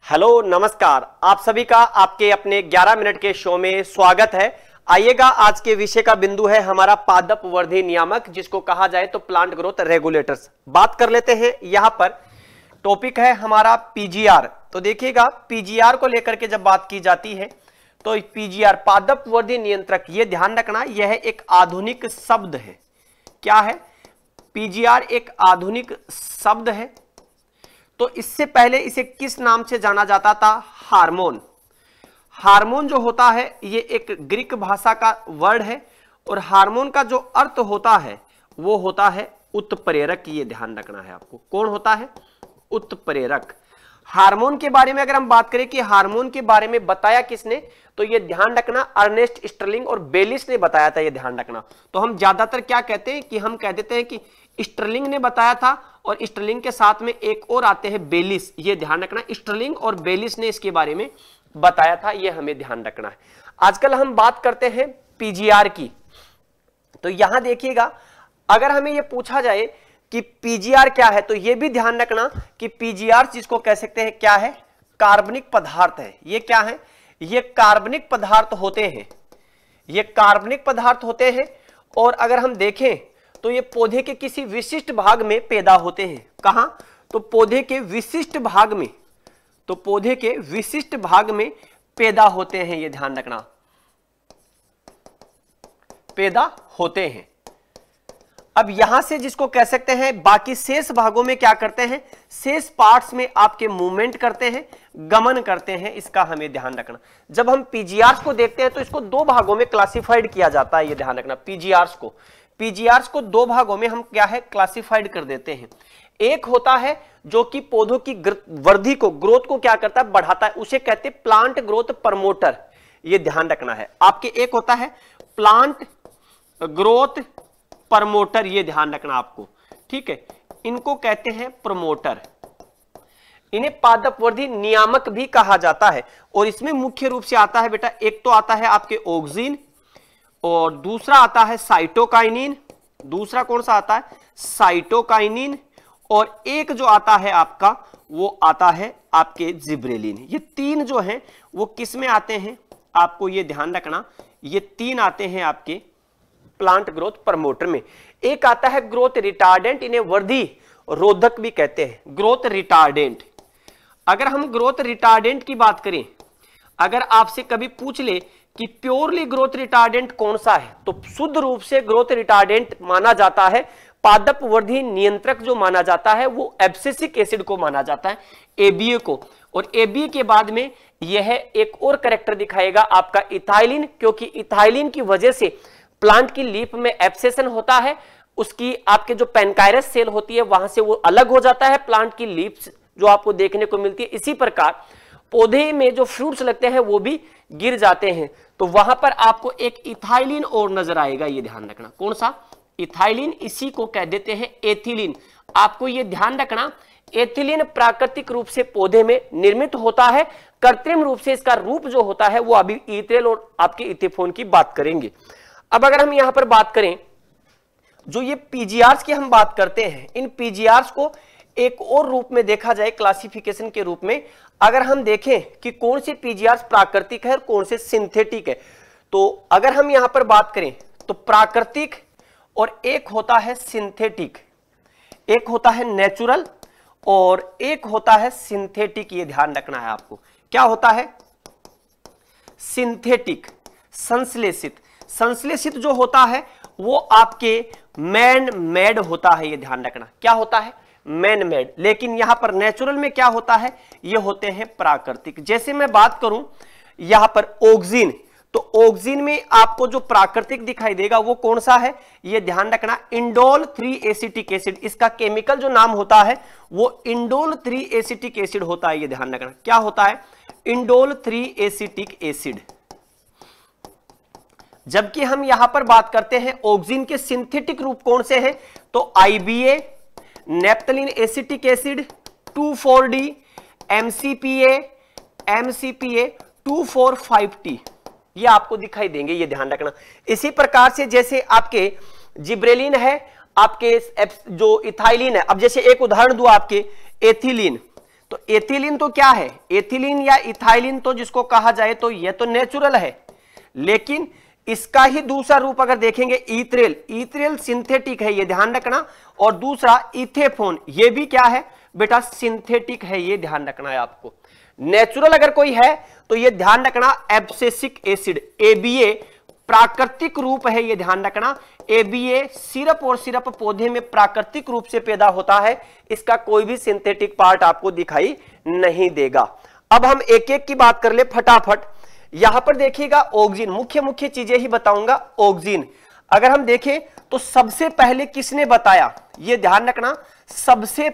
Hello नमस्कार, आप सभी का आपके अपने 11 मिनट के शो में स्वागत है। आइएगा, आज के विषय का बिंदु है हमारा पादप वर्धी नियामक, जिसको कहा जाए तो प्लांट ग्रोथ रेगुलेटर्स। बात कर लेते हैं। यहां पर टॉपिक है हमारा पीजीआर। तो देखिएगा, पीजीआर को लेकर के जब बात की जाती है तो पीजीआर पादप वर्धी नियंत्रक, यह ध्यान रखना, यह एक आधुनिक शब्द है। क्या है? पीजीआर एक आधुनिक शब्द है। तो इससे पहले इसे किस नाम से जाना जाता था? हार्मोन। हार्मोन जो होता है ये एक ग्रीक भाषा का वर्ड है, और हार्मोन का जो अर्थ होता है वो होता है उत्प्रेरक। ये ध्यान रखना है आपको। कौन होता है? उत्प्रेरक। हार्मोन के बारे में अगर हम बात करें कि हार्मोन के बारे में बताया किसने, तो ये ध्यान रखना अर्नेस्ट स्टर्लिंग और बेलिस ने बताया था। ये ध्यान रखना। तो हम ज्यादातर क्या कहते हैं कि हम कह देते हैं कि स्टर्लिंग ने बताया था, और स्टर्लिंग के साथ में एक और आते हैं बेलिस। ये ध्यान रखना, स्टर्लिंग और बेलिस ने इसके बारे में बताया था। ये हमें ध्यान रखना है। आजकल हम बात करते हैं पीजीआर की। तो यहां देखिएगा, अगर हमें यह पूछा जाए कि पीजीआर क्या है, तो यह भी ध्यान रखना कि पीजीआर जिसको कह सकते हैं क्या है? कार्बनिक पदार्थ है। ये क्या है? ये कार्बनिक पदार्थ होते हैं। ये कार्बनिक पदार्थ होते हैं। और अगर हम देखें तो ये पौधे के किसी विशिष्ट भाग में पैदा होते हैं। कहां? तो पौधे के विशिष्ट भाग में। तो पौधे के विशिष्ट भाग में पैदा होते हैं। ये ध्यान रखना, पैदा होते हैं। अब यहां से जिसको कह सकते हैं, बाकी शेष भागों में क्या करते हैं? शेष पार्ट्स में आपके मूवमेंट करते हैं, गमन करते हैं। इसका हमें ध्यान रखना। जब हम पीजीआर्स को देखते हैं तो इसको दो भागों में क्लासिफाइड किया जाता है। ये ध्यान रखना, पीजीआर्स को दो भागों में हम क्या है? क्लासिफाइड कर देते हैं। एक होता है जो कि पौधों की वृद्धि को, ग्रोथ को क्या करता है? बढ़ाता है। उसे कहते हैं प्लांट ग्रोथ प्रमोटर। ये ध्यान रखना है आपके। एक होता है प्लांट ग्रोथ प्रमोटर। ये ध्यान रखना आपको, ठीक है। इनको कहते हैं प्रमोटर। इन्हें पादप वर्धी नियामक भी कहा जाता है। और इसमें मुख्य रूप से आता है बेटा, एक तो आता है आपके ऑक्सिन, और दूसरा आता है साइटोकाइनिन। दूसरा कौन सा आता है? साइटोकाइनिन। और एक जो आता है आपका, वो आता है आपके जिब्रेलिन। ये तीन जो हैं वो किस में आते हैं? आपको ये ध्यान रखना, ये तीन आते हैं आपके प्लांट ग्रोथ प्रमोटर में। एक आता है ग्रोथ रिटार्डेंट, इन्हें वृद्धि रोधक भी कहते हैं। Growth retardant. अगर हम ग्रोथ रिटार्डेंट की बात करें, अगर आपसे कभी पूछ ले कि प्योरली ग्रोथ रिटार्डेंट कौन सा है, तो शुद्ध रूप से ग्रोथ रिटार्डेंट माना जाता है, पादप वर्धी नियंत्रक जो माना जाता है वो एब्सिसिक एसिड को माना जाता है, एबीए को। और एबीए के बाद में यह एक और कैरेक्टर दिखाएगा आपका इथाइलिन, क्योंकि इथाइलिन की वजह से प्लांट की लीफ में एब्सेशन होता है। उसकी आपके जो पेनकायरस सेल होती है वहां से वो अलग हो जाता है, प्लांट की लीफ जो आपको देखने को मिलती है। इसी प्रकार पौधे में जो फ्रूट्स लगते हैं वो भी गिर जाते हैं। तो वहां पर आपको एक इथाइलिन और नजर आएगा। ये ध्यान रखना, कौन सा? इथाइलिन। इसी को कह देते हैं एथिलीन। आपको ये ध्यान रखना, एथिलीन प्राकृतिक रूप से पौधे में निर्मित होता है। कृत्रिम रूप से इसका रूप जो होता है वो अभी इथेल और आपके इथेफोन की बात करेंगे। अब अगर हम यहां पर बात करें, जो ये पीजीआर्स की हम बात करते हैं, इन पीजीआर्स को एक और रूप में देखा जाए, क्लासिफिकेशन के रूप में। अगर हम देखें कि कौन से पीजीआर्स प्राकृतिक है और कौन से सिंथेटिक है, तो अगर हम यहां पर बात करें तो प्राकृतिक और एक होता है सिंथेटिक, एक होता है नेचुरल और एक होता है सिंथेटिक। ये ध्यान रखना है आपको। क्या होता है? सिंथेटिक, संश्लेषित। संश्लेषित जो होता है वो आपके मैन मेड होता है। ये ध्यान रखना, क्या होता है? Man made. लेकिन यहां पर नेचुरल में क्या होता है? ये होते हैं प्राकृतिक। जैसे मैं बात करूं यहां पर ऑक्सिन, तो ऑक्सिन में आपको जो प्राकृतिक दिखाई देगा वो कौन सा है? ये ध्यान रखना, इंडोल 3 एसिटिक एसिड। इसका केमिकल जो नाम होता है वो इंडोल 3 एसिटिक एसिड होता है। ये ध्यान रखना, क्या होता है? Indole 3 acetic acid. जबकि हम यहां पर बात करते हैं ऑक्सिन के सिंथेटिक रूप कौन से हैं, तो IBA, naphthalene acetic acid, 2,4-D, MCPA, MCPA 2,4,5-T, ये आपको दिखाई देंगे। ये ध्यान रखना। इसी प्रकार से जैसे आपके जिब्रेलिन है, आपके जो इथाइलिन है। अब जैसे एक उदाहरण दूं आपके, एथिलीन, तो एथिलीन तो क्या है, एथिलीन या इथाइलिन तो जिसको कहा जाए तो ये तो नेचुरल है, लेकिन इसका ही दूसरा रूप अगर देखेंगे इथ्रेल, इथ्रेल सिंथेटिक है, ये ध्यान रखना। और दूसरा इथेफोन, ये भी क्या है बेटा, सिंथेटिक है, ये ध्यान रखना है आपको। नेचुरल अगर कोई है तो ये ध्यान रखना एब्सिसिक एसिड, एबीए प्राकृतिक रूप है, ये ध्यान रखना। एबीए सिरप और सिरप पौधे में प्राकृतिक रूप से पैदा होता है, इसका कोई भी सिंथेटिक पार्ट आपको दिखाई नहीं देगा। अब हम एक एक की बात कर ले फटाफट। यहां पर देखिएगा ऑक्सीजन, मुख्य मुख्य चीजें ही बताऊंगा। ऑक्सीजन अगर हम देखें तो सबसे पहले किसने बताया, ये ध्यान रखना, सबसे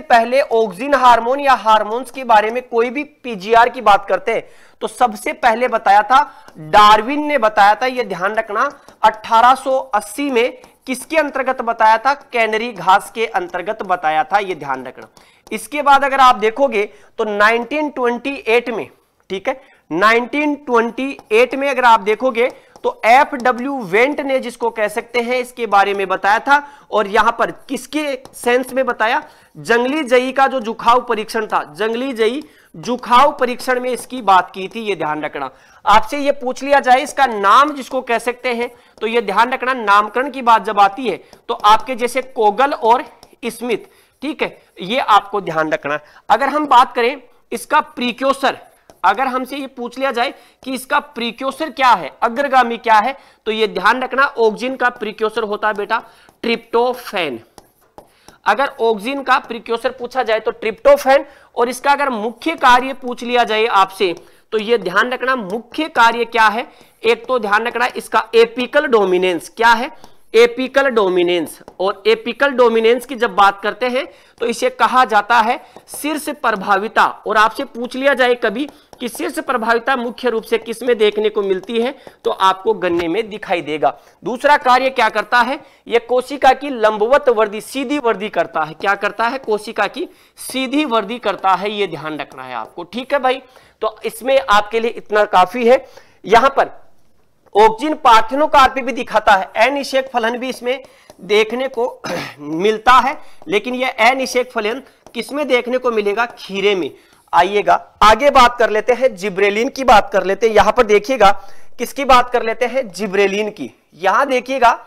पहले ऑक्सीजन हार्मोन या हार्मोन्स के बारे में कोई भी पीजीआर की बात करते हैं तो सबसे पहले बताया था डार्विन ने बताया था, ये ध्यान रखना। 1880 में किसके अंतर्गत बताया था, कैनरी घास के अंतर्गत बताया था, ये ध्यान रखना। इसके बाद अगर आप देखोगे तो 1928 में, ठीक है, 1928 में अगर आप देखोगे तो एफडब्ल्यू वेंट ने, जिसको कह सकते हैं, इसके बारे में बताया था। और यहां पर किसके सेंस में बताया, जंगली जई का जो जुखाव परीक्षण था, जंगली जई जुखाव परीक्षण में इसकी बात की थी, ये ध्यान रखना। आपसे ये पूछ लिया जाए इसका नाम जिसको कह सकते हैं तो ये ध्यान रखना, नामकरण की बात जब आती है तो आपके जैसे कोगल और स्मिथ, ठीक है, ये आपको ध्यान रखना। अगर हम बात करें इसका प्रीक्योसर, अगर हमसे ये पूछ लिया जाए कि इसका प्रीक्योसर क्या है, अग्रगामी क्या है, तो ये ध्यान रखना ऑक्सीजन का प्रीक्योसर होता है बेटा ट्रिप्टोफैन। अगर ऑक्सीजन का प्रीक्योसर पूछा जाए तो ट्रिप्टोफैन। और इसका अगर मुख्य कार्य पूछ लिया जाए आपसे तो ये ध्यान रखना मुख्य कार्य क्या है, एक तो ध्यान रखना इसका एपिकल डोमिनेंस क्या है, एपिकल डोमिनेंस। और एपिकल डोमिनेंस की जब बात करते हैं तो इसे कहा जाता है शीर्ष प्रभाविता। और आपसे पूछ लिया जाए कभी कि शीर्ष प्रभाविता मुख्य रूप से किस में देखने को मिलती है तो आपको गन्ने में दिखाई देगा। दूसरा कार्य क्या करता है, यह कोशिका की लंबवत वृद्धि, सीधी वृद्धि करता है। क्या करता है, कोशिका की सीधी वृद्धि करता है, यह ध्यान रखना है आपको, ठीक है भाई। तो इसमें आपके लिए इतना काफी है। यहां पर ऑक्सीजन पार्थेनोकार्पी भी दिखाता है, अनिषेक फलन भी इसमें देखने को मिलता है, लेकिन यह अनिषेक फलन किसमें देखने को मिलेगा, खीरे में। आइएगा आगे बात कर लेते हैं, जिब्रेलिन की बात कर लेते हैं। यहां पर देखिएगा किसकी बात कर लेते हैं, जिब्रेलिन की। यहां देखिएगा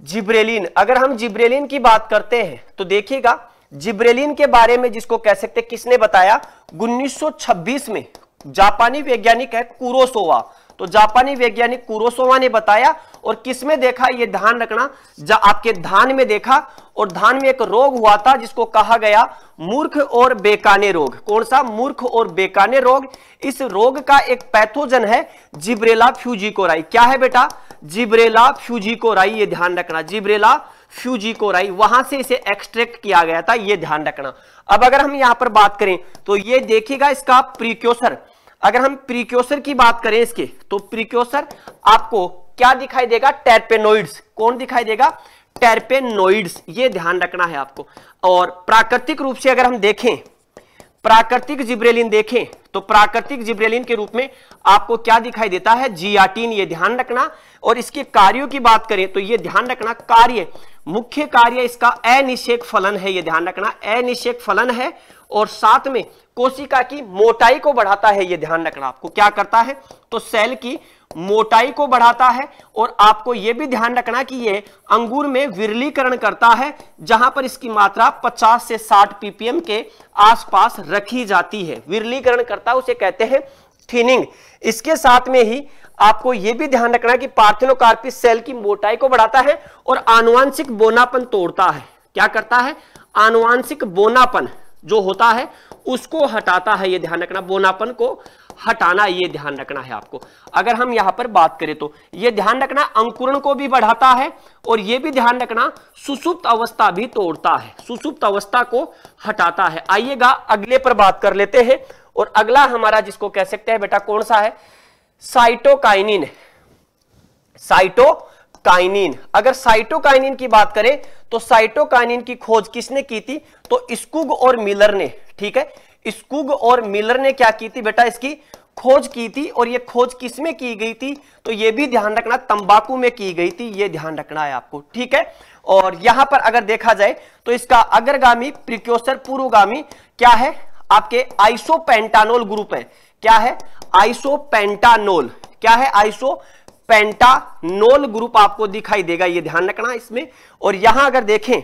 जिब्रेलिन, अगर हम जिब्रेलिन की बात करते हैं तो देखिएगा जिब्रेलिन के बारे में जिसको कह सकते हैं किसने बताया, 1926 में जापानी वैज्ञानिक है कुरोसोवा। तो जापानी वैज्ञानिक कुरोसोवा ने बताया। और किसमें देखा, ये ध्यान रखना, आपके धान में देखा। और धान में एक रोग हुआ था जिसको कहा गया मूर्ख और बेकाने रोग। कौन सा, मूर्ख और बेकाने रोग। इस रोग का एक पैथोजन है जिब्रेला फ्यूजिकोराई। क्या है बेटा, जिब्रेला फ्यूजिकोराई, ये ध्यान रखना, जिब्रेला फ्यूजिकोराई, वहां से इसे एक्सट्रैक्ट किया गया था, ये ध्यान रखना। अब अगर हम यहां पर बात करें तो ये देखिएगा इसका प्रीक्योसर। अगर हम प्रीक्योसर की बात करें इसके, तो प्रीक्योसर आपको क्या दिखाई देगा, टर्पेनोइड्स। कौन दिखाई देगा, टर्पेनोइड्स, ये ध्यान रखना है आपको। और प्राकृतिक रूप से अगर हम देखें, प्राकृतिक जिब्रेलिन देखें तो प्राकृतिक जिब्रेलिन के रूप में आपको क्या दिखाई देता है, जियाटिन, ये ध्यान रखना। और इसके कार्यों की बात करें तो ये ध्यान रखना, कार्य, मुख्य कार्य इसका अनिषेक फलन है, ये ध्यान रखना, अनिषेक फलन है। और साथ में कोशिका की मोटाई को बढ़ाता है, ये ध्यान रखना आपको। क्या करता है, तो सेल की मोटाई को बढ़ाता है। और आपको यह भी ध्यान रखना कि ये अंगूर में विरलीकरण करता है, जहां पर इसकी मात्रा 50 से 60 ppm के आसपास रखी जाती है। विरलीकरण करता, उसे कहते हैं थिनिंग। इसके साथ में ही आपको यह भी ध्यान रखना कि पार्थेनोकार्पी सेल की मोटाई को बढ़ाता है और आनुवांशिक बोनापन तोड़ता है। क्या करता है, आनुवांशिक बोनापन जो होता है उसको हटाता है, ये ध्यान रखना, बोनापन को हटाना, ये ध्यान रखना है आपको। अगर हम यहां पर बात करें तो ये ध्यान रखना अंकुरण को भी बढ़ाता है। और ये भी ध्यान रखना सुषुप्त अवस्था भी तोड़ता है, सुषुप्त अवस्था को हटाता है। आइएगा अगले पर बात कर लेते हैं। और अगला हमारा जिसको कह सकते हैं बेटा कौन सा है, साइटोकाइनिन। साइटोकाइनिन, अगर साइटोकाइनिन की बात करें तो साइटोकाइनिन की खोज किसने की थी, तो स्कुग और मिलर ने, ठीक है, स्कुग और मिलर ने क्या की थी बेटा, इसकी खोज की थी, और ये खोज किसमें की गई थी, तो ये भी ध्यान रखना तंबाकू में की गई थी, ये ध्यान रखना है आपको, ठीक है। और यहां पर अगर देखा जाए तो इसका अग्रगामी, प्रिक्योसर, पूर्वगामी क्या है, आपके आइसोपेंटानोल ग्रुप है। क्या है, आइसोपेंटानोल, क्या है, आइसोपेंटानोल ग्रुप आपको दिखाई देगा, ये ध्यान रखना इसमें। और यहां अगर देखें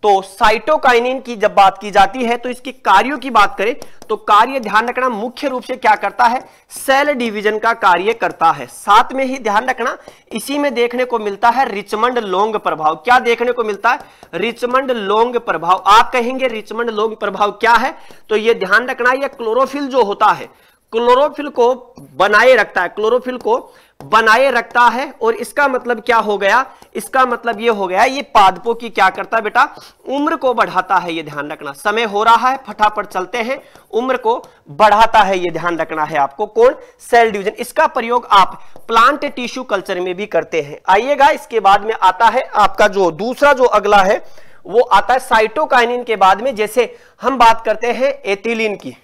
तो साइटोकाइनिन की जब बात की जाती है तो इसकी कार्यों की बात करें तो कार्य ध्यान रखना मुख्य रूप से क्या करता है, सेल डिवीजन का कार्य करता है। साथ में ही ध्यान रखना इसी में देखने को मिलता है रिचमंड लोंग प्रभाव। क्या देखने को मिलता है, रिचमंड लोंग प्रभाव। आप कहेंगे रिचमंड लोंग प्रभाव क्या है, तो यह ध्यान रखना यह क्लोरोफिल जो होता है, क्लोरोफिल को बनाए रखता है, क्लोरोफिल को बनाए रखता है। और इसका मतलब क्या हो गया, इसका मतलब ये हो गया ये पादपों की क्या करता है बेटा, उम्र को बढ़ाता है, ये ध्यान रखना। समय हो रहा है, फटाफट चलते हैं, उम्र को बढ़ाता है, ये ध्यान रखना है आपको। कौन, सेल डिवीजन। इसका प्रयोग आप प्लांट टिश्यू कल्चर में भी करते हैं। आइएगा, इसके बाद में आता है आपका जो दूसरा जो अगला है वो आता है साइटोकाइनिन के बाद में। जैसे हम बात करते हैं एथिलीन की,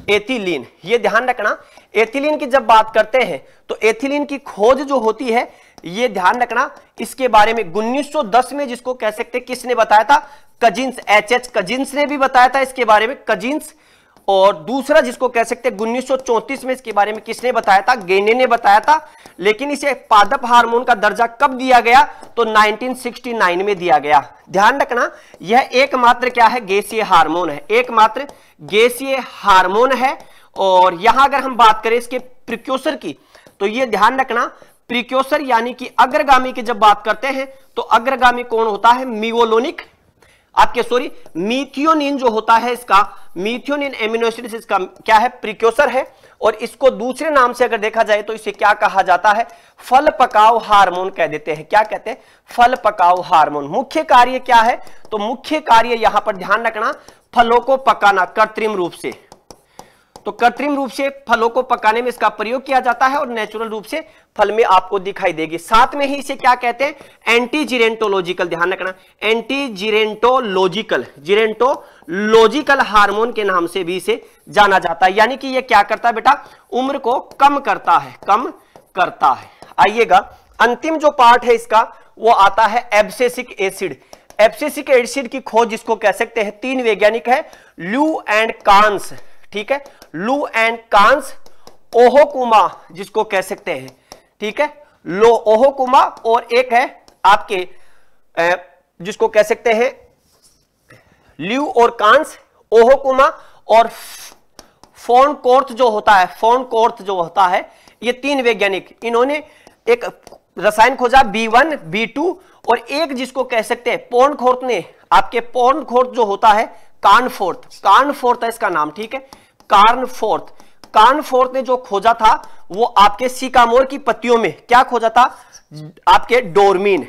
एथिलीन, ये ध्यान रखना एथिलीन की जब बात करते हैं तो एथिलीन की खोज जो होती है, ये ध्यान रखना इसके बारे में 1910 में जिसको कह सकते हैं किसने बताया था, कजिन्स, एच कजिन्स ने भी बताया था इसके बारे में, कजिन्स। और दूसरा जिसको कह सकते हैं 1934 में इसके बारे में किसने बताया था, गेने ने बताया था। लेकिन इसे पादप हार्मोन का दर्जा कब दिया गया, तो 1969 में दिया गया। ध्यान रखना यह एकमात्र क्या है, गैसीय हार्मोन है, एकमात्र गैसीय हार्मोन है। और यहां अगर हम बात करें इसके प्रिक्योसर की तो यह ध्यान रखना प्रिक्योसर यानी कि अग्रगामी की जब बात करते हैं तो अग्रगामी कौन होता है, मिओलोनिक, आपके सॉरी मीथियोनिन जो होता है इसका, मीथियोनिन एमिनो एसिड इसका क्या है, प्रिक्योसर है। और इसको दूसरे नाम से अगर देखा जाए तो इसे क्या कहा जाता है, फल पकाव हार्मोन कह देते हैं। क्या कहते हैं, फल पकाव हार्मोन। मुख्य कार्य क्या है, तो मुख्य कार्य यहां पर ध्यान रखना फलों को पकाना कृत्रिम रूप से। तो कृत्रिम रूप से फलों को पकाने में इसका प्रयोग किया जाता है और नेचुरल रूप से फल में आपको दिखाई देगी। साथ में ही इसे क्या कहते हैं, एंटीजिरेंटोलॉजिकल, ध्यान रखना एंटीजिरेंटोलॉजिकल, जिरेंटोलॉजिकल हार्मोन के नाम से भी इसे जाना जाता है। यानी कि ये क्या करता है बेटा, उम्र को कम करता है, कम करता है। आइएगा, अंतिम जो पार्ट है इसका वो आता है एब्सेसिक एसिड। एब्सेसिक एसिड की खोज जिसको कह सकते हैं, तीन वैज्ञानिक है, लू एंड कांस, ठीक है, लू एंड कांस, ओहोकुमा जिसको कह सकते हैं, ठीक है, लो ओहोकुमा, और एक है आपके जिसको कह सकते हैं ल्यू और कांस, ओहोकुमा और फोन कोर्थ जो होता है, फोन कोर्थ जो होता है, ये तीन वैज्ञानिक, इन्होंने एक रसायन खोजा B1, B2 और एक जिसको कह सकते हैं पोर्नखोर्थ ने, आपके पोर्नखोर्थ जो होता है कार्नफोर्थ, कार्नफोर्थ है इसका नाम, ठीक है, कार्नफोर्थ। कार्नफोर्थ ने जो खोजा था वो आपके सिकामोर की पत्तियों में क्या खोजा था, आपके डोरमीन,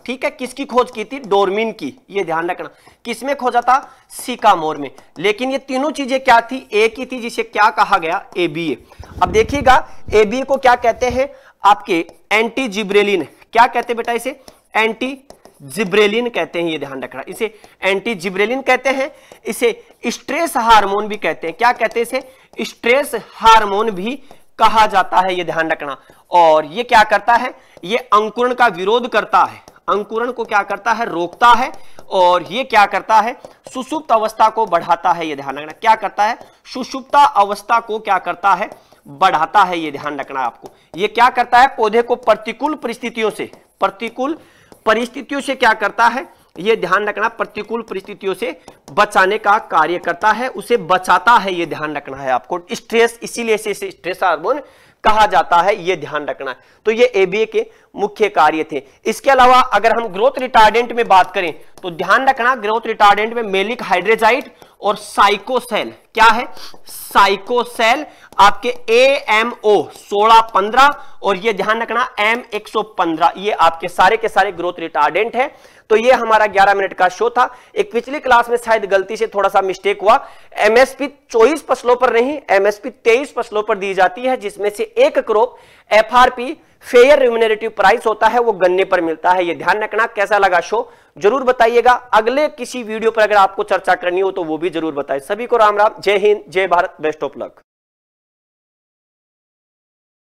ठीक है, किसकी खोज की थी, डोरमीन की, ये ध्यान रखना, किसमें खोजा था, सिकामोर में। लेकिन ये तीनों चीजें क्या थी, एक ही थी, जिसे क्या कहा गया, ABA। अब देखिएगा ABA को क्या कहते हैं, आपके एंटी जिब्रेलिन, क्या कहते हैं बेटा इसे, एंटी जिब्रेलिन कहते हैं, ये ध्यान रखना, इसे एंटी जिब्रेलिन कहते हैं। इसे स्ट्रेस हार्मोन भी कहते हैं, क्या कहते हैं इसे, स्ट्रेस हार्मोन भी कहा जाता है, ये ध्यान रखना। और ये क्या करता है, ये अंकुरण का विरोध करता है, अंकुरण को क्या करता है, रोकता है। और ये क्या करता है, सुषुप्त अवस्था को बढ़ाता है, ये ध्यान रखना, क्या करता है, सुषुप्त अवस्था को क्या करता है, बढ़ाता है, ये ध्यान रखना आपको। ये क्या करता है, पौधे को प्रतिकूल परिस्थितियों से, प्रतिकूल परिस्थितियों से क्या करता है, ये ध्यान रखना, प्रतिकूल परिस्थितियों से बचाने का कार्य करता है, उसे बचाता है, ये ध्यान रखना है आपको। स्ट्रेस, इसीलिए इसे स्ट्रेस हार्मोन कहा जाता है, ये ध्यान रखना है। तो ये ABA के मुख्य कार्य थे। इसके अलावा अगर हम ग्रोथ रिटार्डेंट में बात करें तो ध्यान रखना ग्रोथ रिटार्डेंट में मेलिक हाइड्रेजाइड और साइकोसेल, क्या है, साइकोसेल, आपके AMO 1615 और ये ध्यान रखना M115, ये आपके सारे के सारे ग्रोथ रिटार्डेंट है। तो ये हमारा 11 मिनट का शो था। एक पिछली क्लास में शायद गलती से थोड़ा सा मिस्टेक हुआ, MSP 24 फसलों पर नहीं, MSP 23 फसलों पर दी जाती है, जिसमें से एक crop FRP fair remunerative price होता है, वो गन्ने पर मिलता है, ये ध्यान रखना। कैसा लगा शो जरूर बताइएगा। अगले किसी वीडियो पर अगर आपको चर्चा करनी हो तो वो भी जरूर बताएं। सभी को राम राम, जय हिंद, जय भारत, बेस्ट ऑफ लक।